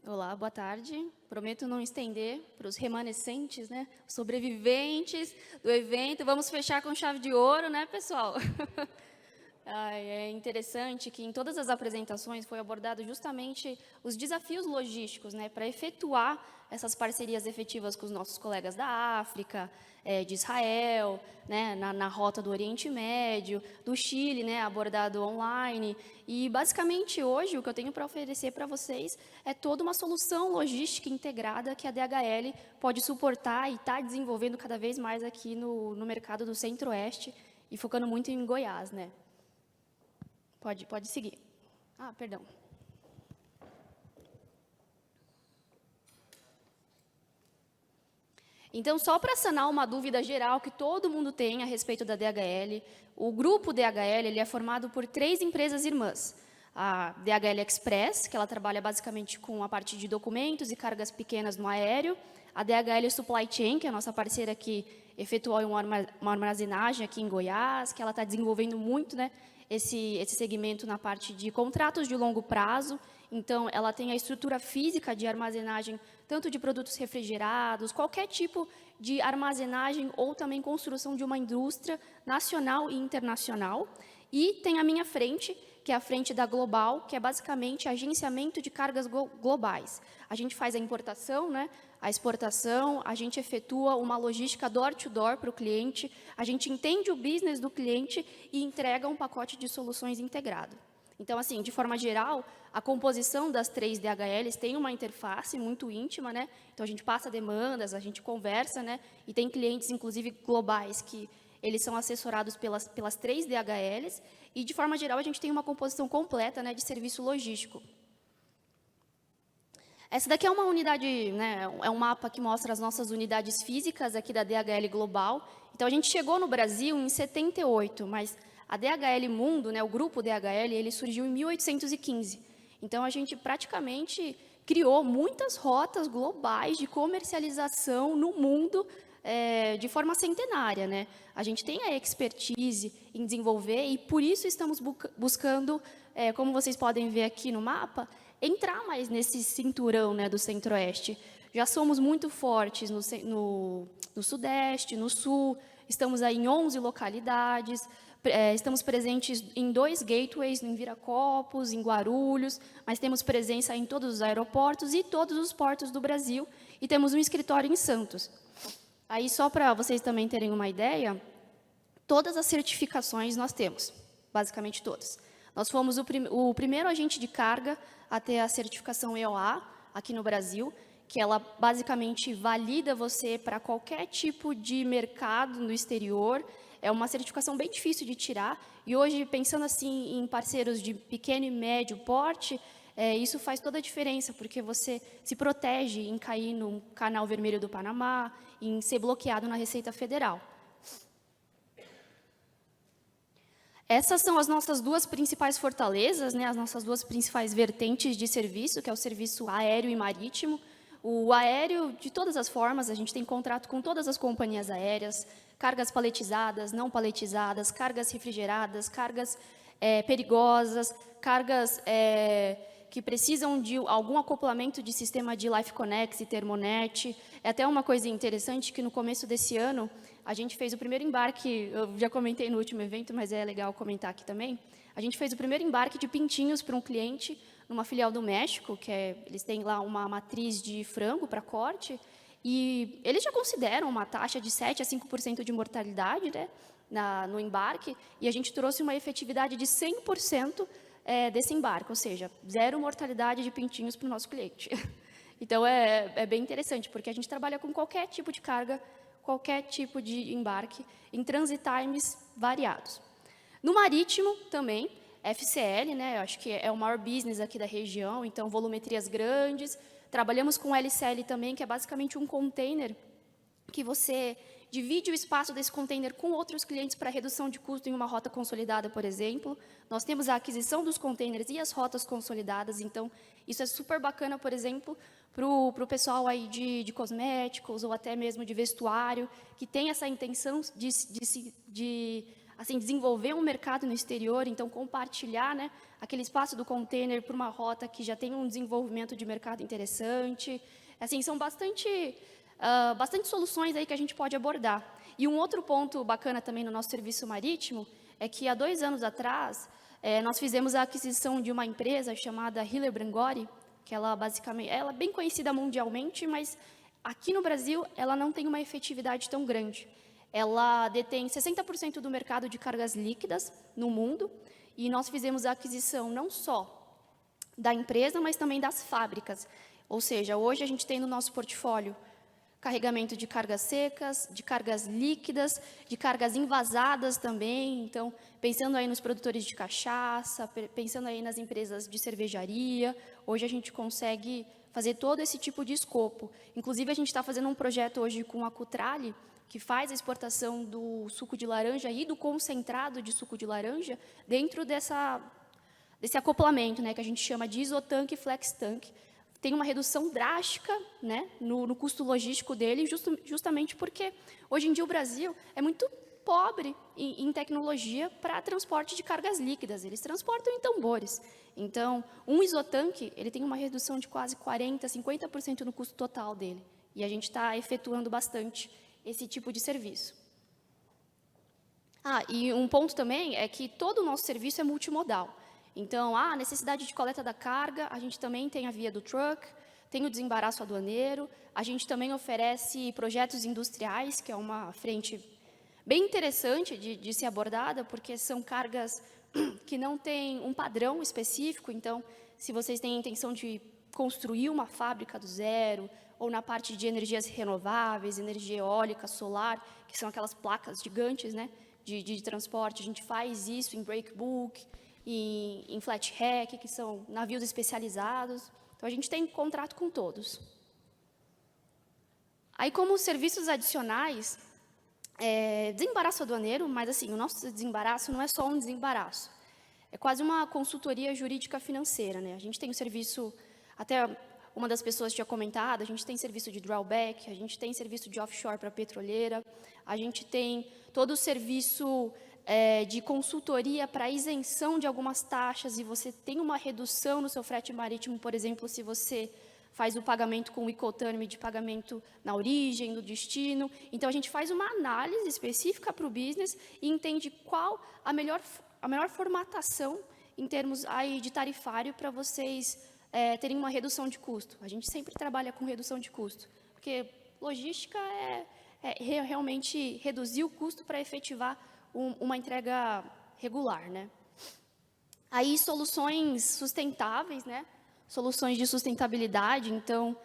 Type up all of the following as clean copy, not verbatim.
Olá, boa tarde. Prometo não estender para os remanescentes, né, sobreviventes do evento. Vamos fechar com chave de ouro, né, pessoal? É interessante que em todas as apresentações foi abordado justamente os desafios logísticos, né, para efetuar essas parcerias efetivas com os nossos colegas da África, de Israel, né, na rota do Oriente Médio, do Chile, né, abordado online. E, basicamente, hoje, o que eu tenho para oferecer para vocês é toda uma solução logística integrada que a DHL pode suportar e está desenvolvendo cada vez mais aqui no mercado do Centro-Oeste e focando muito em Goiás, né? Pode seguir. Ah, perdão. Então, só para sanar uma dúvida geral que todo mundo tem a respeito da DHL, o grupo DHL ele é formado por 3 empresas irmãs. A DHL Express, que ela trabalha basicamente com a parte de documentos e cargas pequenas no aéreo. A DHL Supply Chain, que é a nossa parceira que efetuou uma armazenagem aqui em Goiás, que ela está desenvolvendo muito, né, esse segmento na parte de contratos de longo prazo. Então, ela tem a estrutura física de armazenagem, tanto de produtos refrigerados, qualquer tipo de armazenagem ou também construção de uma indústria nacional e internacional. E tem a minha frente, que é a frente da Global, que é basicamente agenciamento de cargas globais. A gente faz a importação, né, a exportação, a gente efetua uma logística door-to-door para o cliente, a gente entende o business do cliente e entrega um pacote de soluções integrado. Então, assim, de forma geral, a composição das 3 DHLs tem uma interface muito íntima, né? Então, a gente passa demandas, a gente conversa, né? E tem clientes, inclusive, globais, que eles são assessorados pelas 3 DHLs. E, de forma geral, a gente tem uma composição completa, né, de serviço logístico. Essa daqui é uma unidade, né, é um mapa que mostra as nossas unidades físicas aqui da DHL Global. Então, a gente chegou no Brasil em 78, mas a DHL Mundo, né, o grupo DHL, ele surgiu em 1815. Então, a gente praticamente criou muitas rotas globais de comercialização no mundo de forma centenária, né? A gente tem a expertise em desenvolver e, por isso, estamos buscando, como vocês podem ver aqui no mapa, entrar mais nesse cinturão, né, do Centro-Oeste. Já somos muito fortes no Sudeste, no Sul, estamos aí em 11 localidades, estamos presentes em 2 gateways, em Viracopos, em Guarulhos, mas temos presença em todos os aeroportos e todos os portos do Brasil, e temos um escritório em Santos. Aí, só para vocês também terem uma ideia, todas as certificações nós temos, basicamente todas. Nós fomos o primeiro agente de carga a ter a certificação EOA aqui no Brasil, que ela basicamente valida você para qualquer tipo de mercado no exterior. É uma certificação bem difícil de tirar, e hoje, pensando assim em parceiros de pequeno e médio porte, isso faz toda a diferença, porque você se protege em cair no canal vermelho do Panamá, em ser bloqueado na Receita Federal. Essas são as nossas 2 principais fortalezas, né, as nossas 2 principais vertentes de serviço, que é o serviço aéreo e marítimo. O aéreo, de todas as formas, a gente tem contrato com todas as companhias aéreas, cargas paletizadas, não paletizadas, cargas refrigeradas, cargas perigosas, cargas que precisam de algum acoplamento de sistema de Life Connex e Termonet. É até uma coisa interessante que, no começo desse ano, a gente fez o primeiro embarque, eu já comentei no último evento, mas é legal comentar aqui também. A gente fez o primeiro embarque de pintinhos para um cliente numa filial do México, eles têm lá uma matriz de frango para corte, e eles já consideram uma taxa de 7% a 5% de mortalidade, né, no embarque, e a gente trouxe uma efetividade de 100% desse embarque, ou seja, 0 mortalidade de pintinhos para o nosso cliente. Então, é bem interessante, porque a gente trabalha com qualquer tipo de carga, qualquer tipo de embarque, em transit times variados. No marítimo, também, FCL, né, eu acho que é o maior business aqui da região, então, volumetrias grandes. Trabalhamos com LCL também, que é basicamente um container que você divide o espaço desse container com outros clientes para redução de custo em uma rota consolidada, por exemplo. Nós temos a aquisição dos containers e as rotas consolidadas, então, isso é super bacana, por exemplo, para o pessoal aí de cosméticos ou até mesmo de vestuário, que tem essa intenção de assim, desenvolver um mercado no exterior, então compartilhar, né, aquele espaço do container para uma rota que já tem um desenvolvimento de mercado interessante. Assim, são bastante soluções aí que a gente pode abordar. E um outro ponto bacana também no nosso serviço marítimo é que há 2 anos atrás nós fizemos a aquisição de uma empresa chamada Hiller Brangori, que ela basicamente, ela é bem conhecida mundialmente, mas aqui no Brasil ela não tem uma efetividade tão grande. Ela detém 60% do mercado de cargas líquidas no mundo, e nós fizemos a aquisição não só da empresa, mas também das fábricas. Ou seja, hoje a gente tem no nosso portfólio carregamento de cargas secas, de cargas líquidas, de cargas envasadas também. Então, pensando aí nos produtores de cachaça, pensando aí nas empresas de cervejaria, hoje a gente consegue fazer todo esse tipo de escopo. Inclusive, a gente está fazendo um projeto hoje com a Cutrale, que faz a exportação do suco de laranja e do concentrado de suco de laranja dentro desse acoplamento, né, que a gente chama de isotanque e flex tank. Tem uma redução drástica, né, no custo logístico dele, justamente porque hoje em dia o Brasil é muito pobre em tecnologia para transporte de cargas líquidas. Eles transportam em tambores. Então, um isotanque ele tem uma redução de quase 40%, 50% no custo total dele. E a gente está efetuando bastante esse tipo de serviço. E um ponto também é que todo o nosso serviço é multimodal. Então, a necessidade de coleta da carga, a gente também tem a via do truck, tem o desembaraço aduaneiro, a gente também oferece projetos industriais, que é uma frente bem interessante de ser abordada, porque são cargas que não têm um padrão específico. Então, se vocês têm a intenção de construir uma fábrica do zero, ou na parte de energias renováveis, energia eólica, solar, que são aquelas placas gigantes, né, de transporte, a gente faz isso em breakbulk, em flat rack, que são navios especializados. Então, a gente tem contrato com todos. Aí, como serviços adicionais, desembaraço aduaneiro, mas assim, o nosso desembaraço não é só um desembaraço. É quase uma consultoria jurídica financeira, né? A gente tem um serviço, até uma das pessoas tinha comentado, a gente tem serviço de drawback, a gente tem serviço de offshore para petroleira, a gente tem todo o serviço de consultoria para isenção de algumas taxas, e você tem uma redução no seu frete marítimo, por exemplo, se você faz o pagamento com o Incoterm de pagamento na origem, no destino. Então, a gente faz uma análise específica para o business e entende qual a melhor formatação em termos aí de tarifário para vocês terem uma redução de custo. A gente sempre trabalha com redução de custo, porque logística é realmente reduzir o custo para efetivar uma entrega regular, né? Aí, soluções sustentáveis, né? Soluções de sustentabilidade. Então,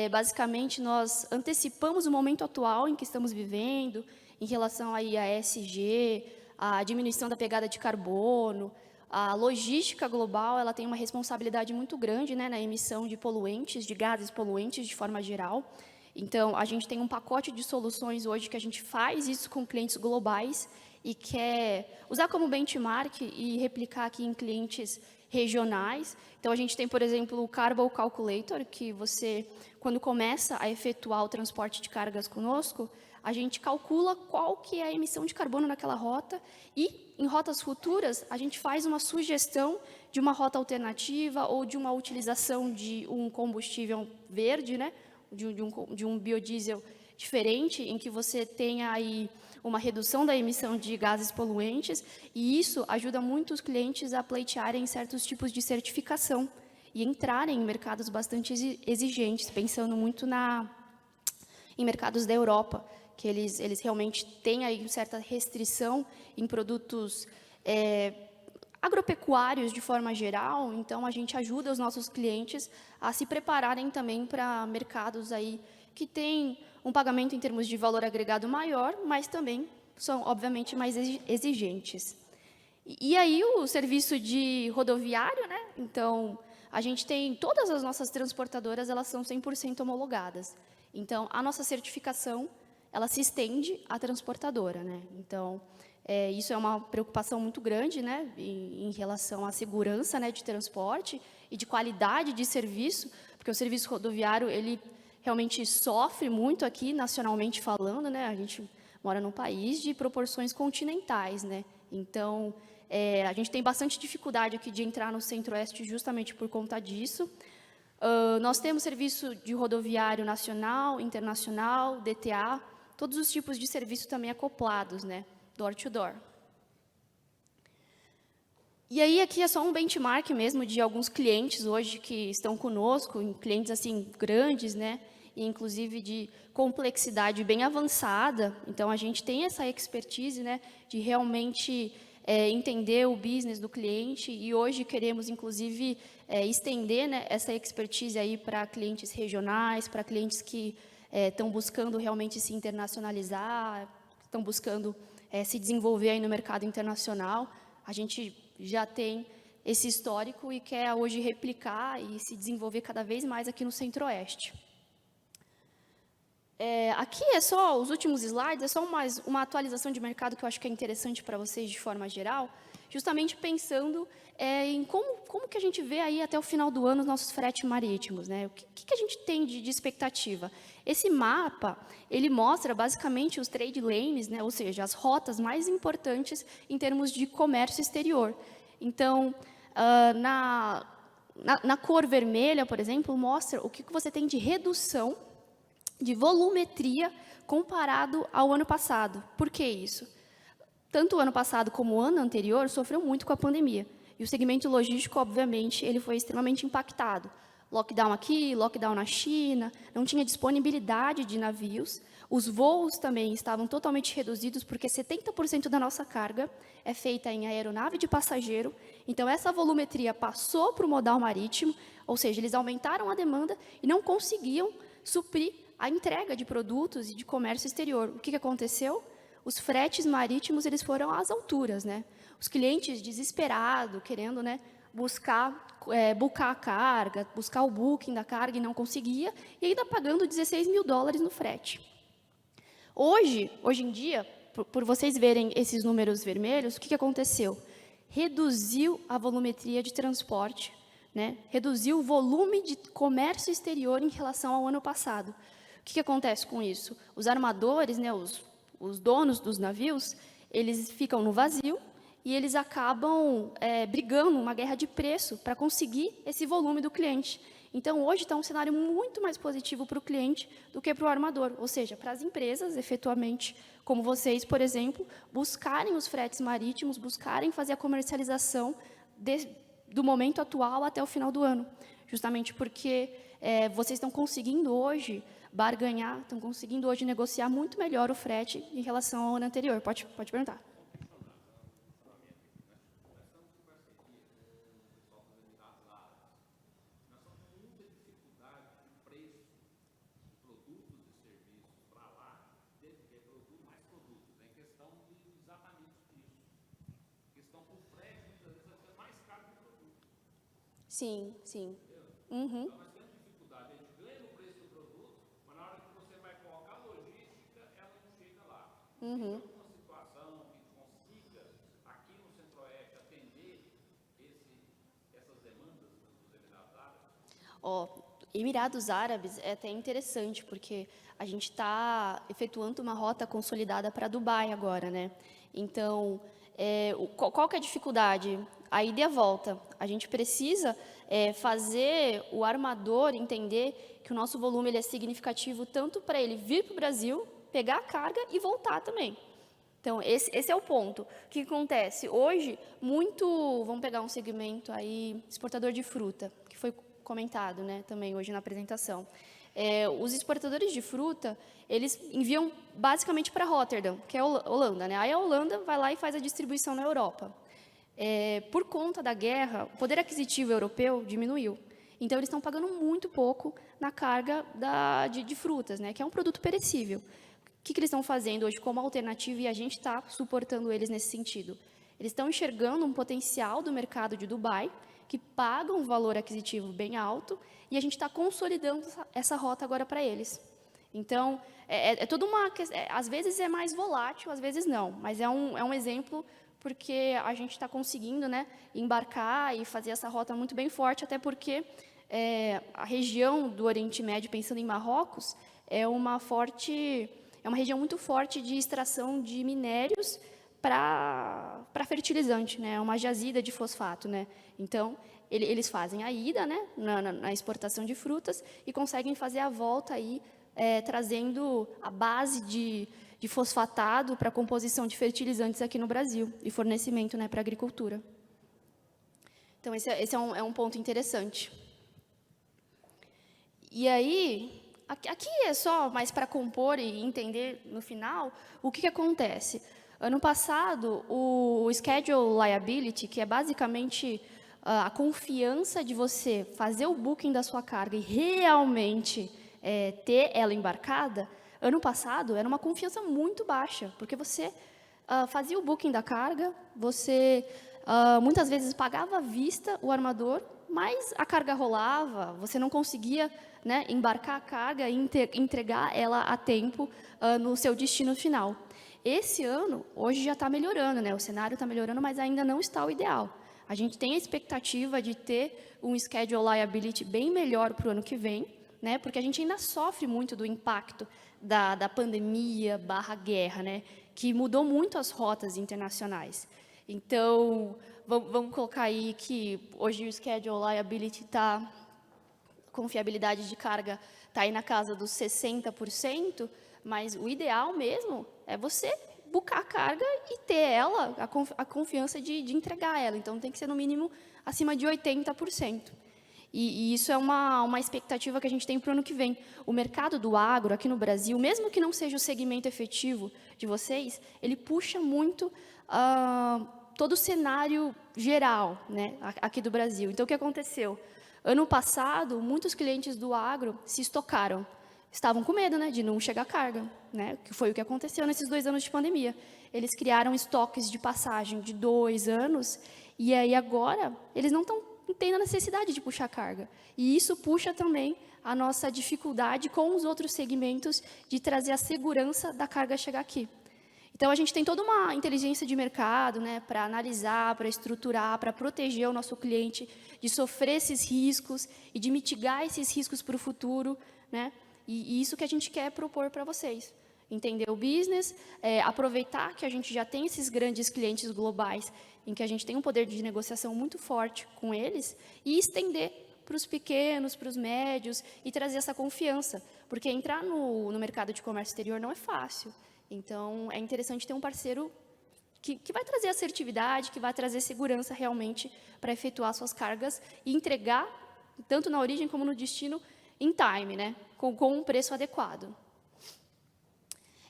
basicamente, nós antecipamos o momento atual em que estamos vivendo, em relação aí a ESG, a diminuição da pegada de carbono. A logística global ela tem uma responsabilidade muito grande, né, na emissão de poluentes, de gases poluentes de forma geral. Então, a gente tem um pacote de soluções hoje que a gente faz isso com clientes globais e quer usar como benchmark e replicar aqui em clientes regionais. Então, a gente tem, por exemplo, o Carbon Calculator, que você, quando começa a efetuar o transporte de cargas conosco, a gente calcula qual que é a emissão de carbono naquela rota e, em rotas futuras, a gente faz uma sugestão de uma rota alternativa ou de uma utilização de um combustível verde, né, de um biodiesel diferente, em que você tenha aí uma redução da emissão de gases poluentes, e isso ajuda muito os clientes a pleitearem certos tipos de certificação e entrarem em mercados bastante exigentes, pensando muito em mercados da Europa, que eles realmente têm aí certa restrição em produtos agropecuários de forma geral. Então, a gente ajuda os nossos clientes a se prepararem também para mercados aí que têm um pagamento em termos de valor agregado maior, mas também são, obviamente, mais exigentes. E aí, o serviço de rodoviário, né? Então, a gente tem, todas as nossas transportadoras, elas são 100% homologadas. Então, a nossa certificação, ela se estende à transportadora, né? Então, isso é uma preocupação muito grande, né, em relação à segurança, né, de transporte e de qualidade de serviço, porque o serviço rodoviário, ele realmente sofre muito aqui, nacionalmente falando, né? A gente mora num país de proporções continentais, né? Então, a gente tem bastante dificuldade aqui de entrar no Centro-Oeste justamente por conta disso. Nós temos serviço de rodoviário nacional, internacional, DTA, todos os tipos de serviço também acoplados, né? Door to door. E aí, aqui é só um benchmark mesmo de alguns clientes hoje que estão conosco, clientes assim grandes, né? E inclusive de complexidade bem avançada. Então, a gente tem essa expertise, né? De realmente entender o business do cliente. E hoje queremos, inclusive, estender, né, essa expertise aí para clientes regionais, para clientes que estão buscando realmente se internacionalizar, estão buscando se desenvolver aí no mercado internacional. A gente já tem esse histórico e quer hoje replicar e se desenvolver cada vez mais aqui no Centro-Oeste. Aqui é só, os últimos slides, é só uma atualização de mercado que eu acho que é interessante para vocês de forma geral, justamente pensando em como que a gente vê aí até o final do ano os nossos fretes marítimos, né? O que a gente tem de expectativa? Esse mapa, ele mostra basicamente os trade lanes, né? Ou seja, as rotas mais importantes em termos de comércio exterior. Então, na cor vermelha, por exemplo, mostra o que você tem de redução de volumetria comparado ao ano passado. Por que isso? Tanto o ano passado como o ano anterior sofreu muito com a pandemia. E o segmento logístico, obviamente, ele foi extremamente impactado. Lockdown aqui, lockdown na China, não tinha disponibilidade de navios. Os voos também estavam totalmente reduzidos, porque 70% da nossa carga é feita em aeronave de passageiro. Então, essa volumetria passou para o modal marítimo, ou seja, eles aumentaram a demanda e não conseguiam suprir a entrega de produtos e de comércio exterior. O que aconteceu? Os fretes marítimos eles foram às alturas, né? Os clientes desesperados, querendo, né, buscar a carga, buscar o booking da carga e não conseguia, e ainda pagando $16 mil no frete. Hoje em dia, por vocês verem esses números vermelhos, o que aconteceu? Reduziu a volumetria de transporte, né? Reduziu o volume de comércio exterior em relação ao ano passado. O que acontece com isso? Os armadores, né, os donos dos navios, eles ficam no vazio e eles acabam brigando uma guerra de preço para conseguir esse volume do cliente. Então, hoje está um cenário muito mais positivo para o cliente do que para o armador, ou seja, para as empresas, efetivamente, como vocês, por exemplo, buscarem os fretes marítimos, buscarem fazer a comercialização do momento atual até o final do ano, justamente porque vocês estão conseguindo hoje barganhar, estão conseguindo hoje negociar muito melhor o frete em relação ao ano anterior. Pode perguntar. Sim, sim. Uhum. Então, nós temos dificuldade, a gente ganha no preço do produto, mas na hora que você vai colocar a logística, ela não chega lá. Uhum. Tem alguma situação que consiga, aqui no Centro-Oeste, atender essas demandas dos Emirados Árabes? Emirados Árabes é até interessante, porque a gente está efetuando uma rota consolidada para Dubai agora, né? Então, qual que é a dificuldade? A ida e a volta. A gente precisa fazer o armador entender que o nosso volume ele é significativo tanto para ele vir para o Brasil, pegar a carga e voltar também. Então, esse é o ponto. O que acontece? Hoje, vamos pegar um segmento aí, exportador de fruta, que foi comentado, né, também hoje na apresentação. Os exportadores de fruta, eles enviam basicamente para Rotterdam, que é a Holanda, né? Aí a Holanda vai lá e faz a distribuição na Europa. Por conta da guerra, o poder aquisitivo europeu diminuiu. Então, eles estão pagando muito pouco na carga de frutas, né, que é um produto perecível. O que eles estão fazendo hoje como alternativa e a gente está suportando eles nesse sentido? Eles estão enxergando um potencial do mercado de Dubai, que paga um valor aquisitivo bem alto, e a gente está consolidando essa rota agora para eles. Então, toda uma... às vezes é mais volátil, às vezes não, mas é um exemplo porque a gente está conseguindo, né, embarcar e fazer essa rota muito bem forte, até porque a região do Oriente Médio, pensando em Marrocos, é uma forte é uma região muito forte de extração de minérios para fertilizante, né? É uma jazida de fosfato, né? Então, eles fazem a ida, né, na exportação de frutas e conseguem fazer a volta aí, trazendo a base de fosfatado para a composição de fertilizantes aqui no Brasil e fornecimento, né, para a agricultura. Então, esse é um ponto interessante. E aí, aqui é só mais para compor e entender no final o que acontece. Ano passado, o Schedule Liability, que é basicamente a confiança de você fazer o booking da sua carga e realmente ter ela embarcada, ano passado era uma confiança muito baixa, porque você fazia o booking da carga, você muitas vezes pagava à vista o armador, mas a carga rolava, você não conseguia, né, embarcar a carga e entregar ela a tempo no seu destino final. Esse ano, hoje já está melhorando, né? O cenário está melhorando, mas ainda não está o ideal. A gente tem a expectativa de ter um schedule liability bem melhor para o ano que vem, né? Porque a gente ainda sofre muito do impacto da pandemia / guerra, né? Que mudou muito as rotas internacionais. Então, vamos colocar aí que hoje o schedule liability está, confiabilidade de carga está aí na casa dos 60%, mas o ideal mesmo é você bucar a carga e ter ela, a confiança de entregar ela. Então, tem que ser, no mínimo, acima de 80%. E isso é uma expectativa que a gente tem para o ano que vem. O mercado do agro, aqui no Brasil, mesmo que não seja o segmento efetivo de vocês, ele puxa muito todo o cenário geral, né, aqui do Brasil. Então, o que aconteceu? Ano passado, muitos clientes do agro se estocaram. Estavam com medo, né, de não chegar carga, né, que foi o que aconteceu nesses 2 anos de pandemia. Eles criaram estoques de passagem de 2 anos, e aí agora eles não têm a necessidade de puxar carga. E isso puxa também a nossa dificuldade com os outros segmentos de trazer a segurança da carga chegar aqui. Então, a gente tem toda uma inteligência de mercado, né, para analisar, para estruturar, para proteger o nosso cliente de sofrer esses riscos e de mitigar esses riscos para o futuro, né? E isso que a gente quer propor para vocês. Entender o business, aproveitar que a gente já tem esses grandes clientes globais, em que a gente tem um poder de negociação muito forte com eles, e estender para os pequenos, para os médios, e trazer essa confiança. Porque entrar no mercado de comércio exterior não é fácil. Então, é interessante ter um parceiro que vai trazer assertividade, que vai trazer segurança realmente para efetuar suas cargas e entregar, tanto na origem como no destino, em time, né? Com um preço adequado.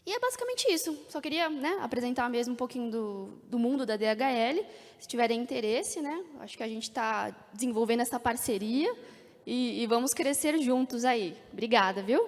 E é basicamente isso. Só queria, né, apresentar mesmo um pouquinho do mundo da DHL. Se tiverem interesse, né, acho que a gente está desenvolvendo essa parceria e vamos crescer juntos aí. Obrigada, viu?